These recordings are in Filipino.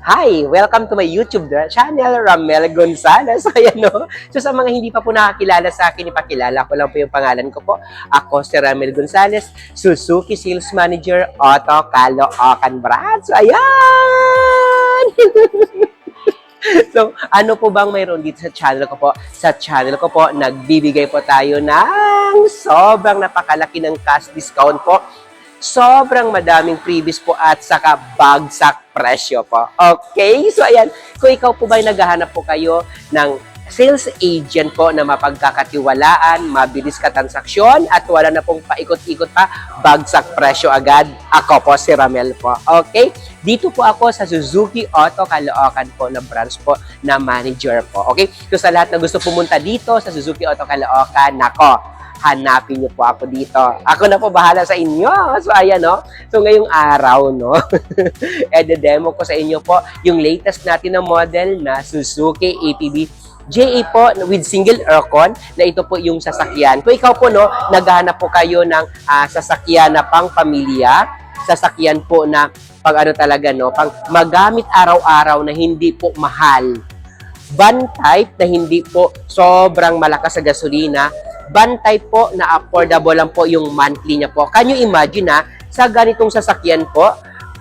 Hi! Welcome to my YouTube channel, Ramel Gonzalez. Ayan, no? So, sa mga hindi pa po nakakilala sa akin, ipakilala ko lang po yung pangalan ko po. Ako si Ramel Gonzalez, Suzuki Sales Manager, Auto Caloocan Branch. So, ayan! So, ano po bang mayroon dito sa channel ko po? Sa channel ko po, nagbibigay po tayo ng sobrang napakalaki ng cash discount po. Sobrang madaming freebies po at saka bagsak presyo po. Okay? So, ayan. Kung ikaw po ba naghahanap po kayo ng sales agent po na mapagkakatiwalaan, mabilis ka transaksyon, at wala na pong paikot-ikot pa, bagsak presyo agad, ako po si Ramel po. Okay? Dito po ako sa Suzuki Auto Caloocan po na branch po na manager po. Okay? So, sa lahat na gusto pumunta dito sa Suzuki Auto Caloocan, nako, hanapin niyo po ako dito. Ako na po bahala sa inyo. So, ayan, no? So, ngayong araw, no? demo ko sa inyo po yung latest natin na model na Suzuki ATV JA po with single aircon na ito po yung sasakyan. Kung ikaw po, no, naghahanap po kayo ng sasakyan na pang pamilya, sasakyan po na pang ano talaga, no, pang magamit araw-araw na hindi po mahal. Van type na hindi po sobrang malakas sa gasolina, van type po na affordable lang po yung monthly niya po. Can you imagine sa ganitong sasakyan po,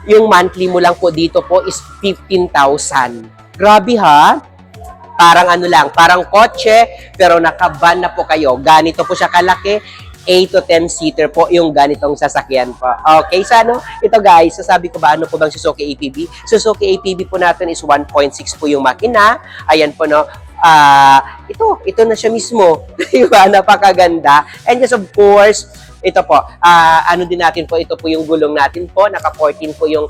yung monthly mo lang po dito po is 15,000. Grabe ha? Parang ano lang, parang kotse, pero naka-van na po kayo. Ganito po siya kalaki, 8 to 10 seater po yung ganitong sasakyan po. Okay, so ano? Ito guys, sasabi ko ba ano po bang Suzuki ATV? Suzuki ATV po natin is 1.6 po yung makina. Ayan po, no? Ito na siya mismo. Diba? Napakaganda. And just of course, ito po, ano din natin po, ito po yung gulong natin po, naka-14 po yung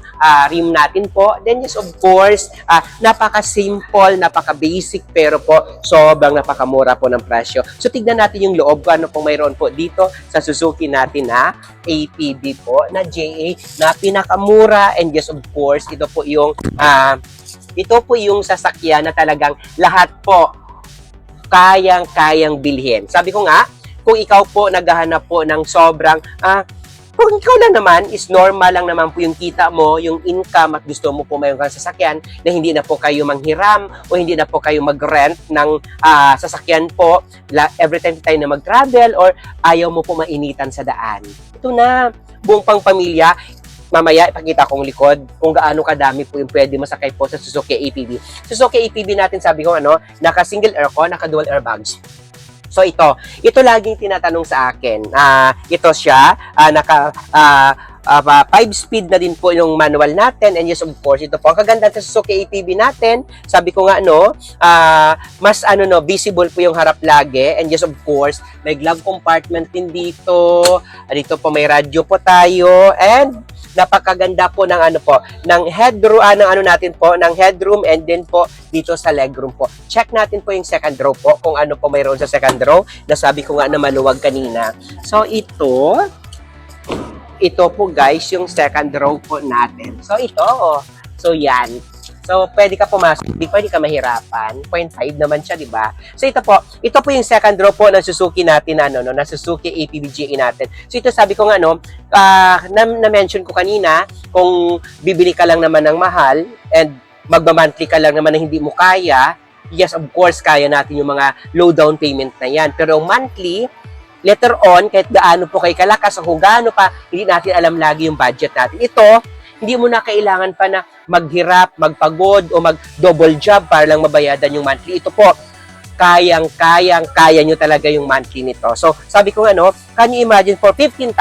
rim natin po. Then just of course, napaka-simple, napaka-basic, pero po sobrang napakamura po ng presyo. So tignan natin yung loob, ano pong mayroon po dito sa Suzuki natin na ATV po, na JA, na pinakamura. And just of course, ito po yung sasakyan na talagang lahat po kayang-kayang bilhin. Sabi ko nga, kung ikaw po naghahanap po ng sobrang, kung ikaw lang naman, is normal lang naman po yung kita mo, yung income, at gusto mo po mayroon kang sasakyan na hindi na po kayo manghiram o hindi na po kayo mag-rent ng sasakyan po every time tayo na mag-travel or ayaw mo po mainitan sa daan. Ito na, buong pang pamilya. Mamaya, ipakita kong likod kung gaano kadami po yung pwede masakay po sa Suzuki ATV. Suzuki ATV natin, sabi ko, naka-single aircon, naka-dual airbags. So, ito laging tinatanong sa akin. Ito siya, naka 5-speed na din po yung manual natin. And yes, of course, ito po. Ang kaganda sa Suzuki ATV natin, sabi ko nga, mas visible po yung harap lagi. And yes, of course, may glove compartment din dito. Dito po may radio po tayo. And napakaganda po ng ng headroom, ng headroom, and then po dito sa legroom po. Check natin po yung second row po, kung ano po mayroon sa second row, nasabi ko nga na maluwag kanina. So, ito po guys, yung second row po natin. So, so yan. So, pwede ka pumasok, di pwede ka mahirapan. 0.5 naman siya, di ba? So, ito po yung second row po ng Suzuki natin, na Suzuki ATV GA natin. So, ito sabi ko nga, na-mention ko kanina, kung bibili ka lang naman ng mahal, and magma-monthly ka lang naman na hindi mo kaya, yes, of course, kaya natin yung mga low down payment na yan. Pero monthly, later on, kahit gaano po kayo kalakas, o kung gaano pa, hindi natin alam lagi yung budget natin. Ito, hindi mo na kailangan pa na maghirap, magpagod, o mag-double job para lang mabayadan yung monthly. Ito po, kaya nyo talaga yung monthly nito. So, sabi ko nga, can you imagine for 15,000,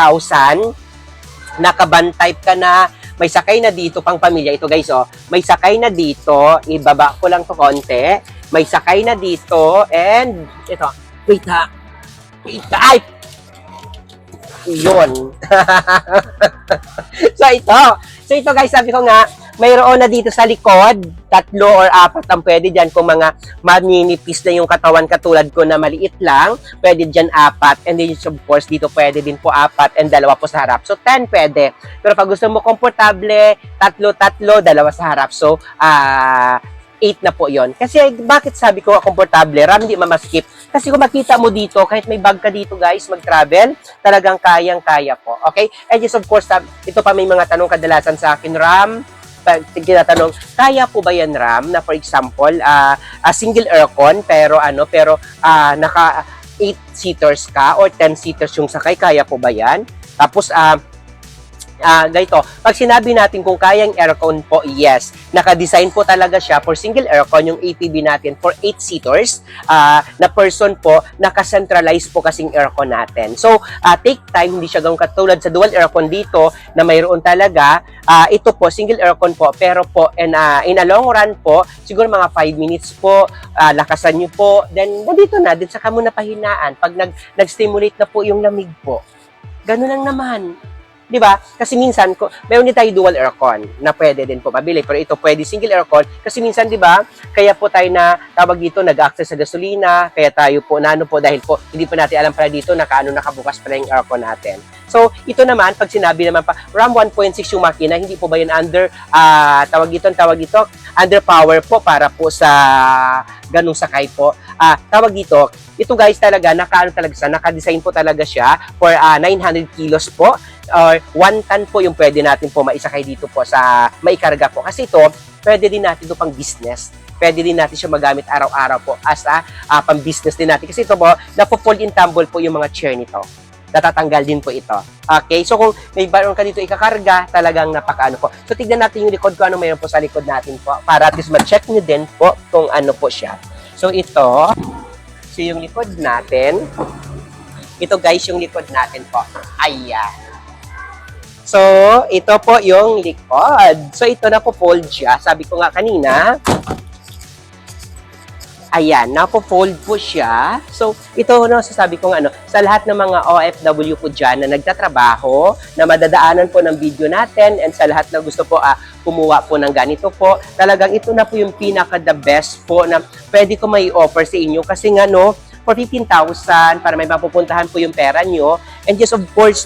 naka-van type ka na, may sakay na dito pang pamilya. Ito guys, may sakay na dito, ibaba ko lang to konti, may sakay na dito, and ito, wait, ay! Yun. So, ito guys, sabi ko nga, mayroon na dito sa likod, 3 or 4 ang pwede dyan. Kung mga maninipis na yung katawan katulad ko na maliit lang, pwede dyan 4. And then, of course, dito pwede din po 4 and 2 po sa harap. So, 10 pwede. Pero pag gusto mo komportable, 3, 2 sa harap. So, 8 na po yon. Kasi bakit sabi ko komportable, hindi mamaskip. Kasi kung makita mo dito, kahit may bag ka dito guys, mag-travel, talagang kayang-kaya po. Okay? And yes, of course, ito pa may mga tanong kadalasan sa akin, Ram, pag tinatanong, kaya po ba yan, Ram, na for example, single aircon, pero naka 8 seaters ka or 10 seaters yung sakay, kaya po ba yan? Tapos, ganito, pag sinabi natin kung kayang aircon po, yes. Naka-design po talaga siya for single aircon, yung ATV natin for 8 seaters na person po, naka-centralize po kasing aircon natin. So, take time, hindi siya gawang katulad sa dual aircon dito na mayroon talaga. Ito po, single aircon po, pero po, in a long run po, siguro mga 5 minutes po, lakasan nyo po, then nandito na, din saka muna pahinaan pag nag-stimulate na po yung lamig po. Ganun lang naman. Di ba? Kasi minsan, meron din tayo dual aircon na pwede din po mabili. Pero ito pwede single aircon. Kasi minsan, di ba, kaya po tayo na tawag dito, nag-access sa gasolina. Kaya tayo po, dahil po, hindi po natin alam pala dito, nakabukas pala yung aircon natin. So, ito naman, pag sinabi naman pa, RAM 1.6 yung makina, hindi po ba yun under, tawag dito, under power po para po sa ganung sakay po. Tawag dito, ito guys talaga, naka-design po talaga siya for 900 kilos po or 1 ton po yung pwede natin po maisakay dito po sa maikarga po. Kasi ito, pwede din natin ito pang business. Pwede din natin siya magamit araw-araw po as pang business din natin. Kasi ito po, napo-fold in tumble po yung mga chair nito. Natatanggal din po ito. Okay? So, kung may baron ka dito ikakarga, talagang napakaano po. So, tignan natin yung likod ko, ano mayroon po sa likod natin po. Para at least ma-check nyo din po kung ano po siya. So, ito, yung likod natin. Ito guys, yung likod natin po. Ayan. So, ito po yung likod. So, ito na po fold siya. Sabi ko nga kanina, ayan, napo-fold po siya. So, ito, sasabi ko nga, sa lahat ng mga OFW po dyan na nagtatrabaho, na madadaanan po ng video natin, and sa lahat na gusto po kumuha po ng ganito po, talagang ito na po yung pinaka-the best po na pwede ko may offer sa inyo. Kasi nga, for 15,000 para may mapupuntahan po yung pera nyo. And just of course,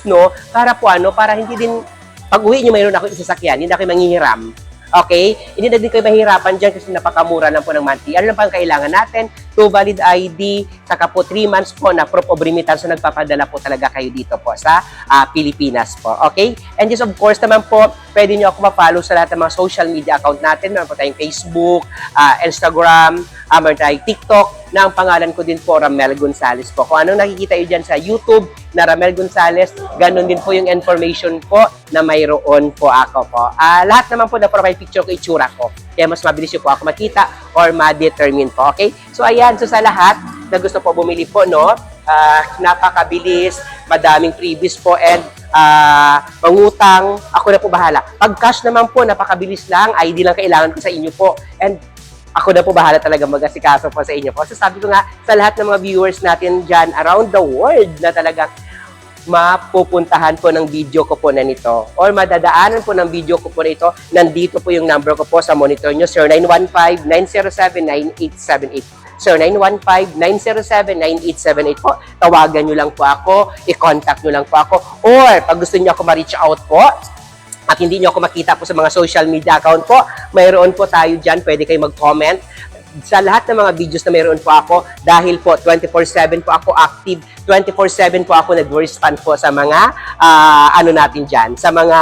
para po para hindi din, pag uwi nyo mayroon ako isasakyan, hindi na kayo manghihiram. Okay? Hindi na din kayo mahirapan dyan kasi napakamura lang po ng monthly. Ano lang pang kailangan natin? 2 valid ID, saka po 3 months po na proof of remittance. So, nagpapadala po talaga kayo dito po sa Pilipinas po. Okay? And just of course naman po, pwede nyo ako ma-follow sa lahat ng mga social media account natin. Meron po tayong Facebook, Instagram, meron tayong TikTok, na ang pangalan ko din po, Ramel Gonzales po. Kung anong nakikita nyo dyan sa YouTube na Ramel Gonzales, ganun din po yung information po na mayroon po ako po. Lahat naman po na profile picture ko, itsura ko. Kaya mas mabilis nyo po ako makita or ma-determine po. Okay? So, ayan. So, sa lahat na gusto po bumili po, napakabilis, madaming freebies po, and pangutang, ako na po bahala. Pag cash naman po, napakabilis lang, ID lang kailangan ko sa inyo po. And ako na po bahala talaga mag-asikaso po sa inyo po. So sabi ko nga, sa lahat ng mga viewers natin dyan around the world na talagang mapupuntahan po ng video ko po na nito or madadaanan po ng video ko po na ito, nandito po yung number ko po sa monitor nyo, 0915-907-9878. 0915-907-9878 po. Tawagan nyo lang po ako, i-contact nyo lang po ako, or pag gusto nyo ako ma-reach out po, at hindi nyo ako makita po sa mga social media account po, mayroon po tayo dyan, pwede kayo mag-comment. Sa lahat ng mga videos na mayroon po ako, dahil po 24/7 po ako active, 24/7 po ako nag-respond po sa mga natin dyan, sa mga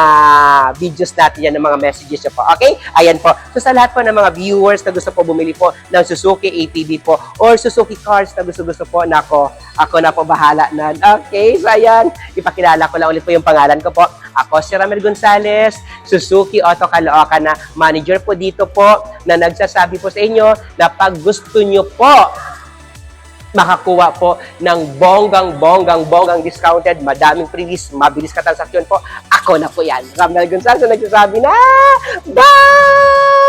videos natin yan, ng mga messages nyo po. Okay? Ayan po. So sa lahat po ng mga viewers na gusto po bumili po ng Suzuki ATV po or Suzuki cars na gusto po, ako na po bahala na. Okay? So ayan, ipakilala ko lang ulit po yung pangalan ko po. Ako si Ramel Gonzales, Suzuki Auto Caloocan na manager po dito po, na nagsasabi po sa inyo na pag gusto nyo po makakuha po ng bonggang discounted, madaming freebies, mabilis ka transaksyon po, ako na po yan. Ramel Gonzales na nagsasabi na, bye!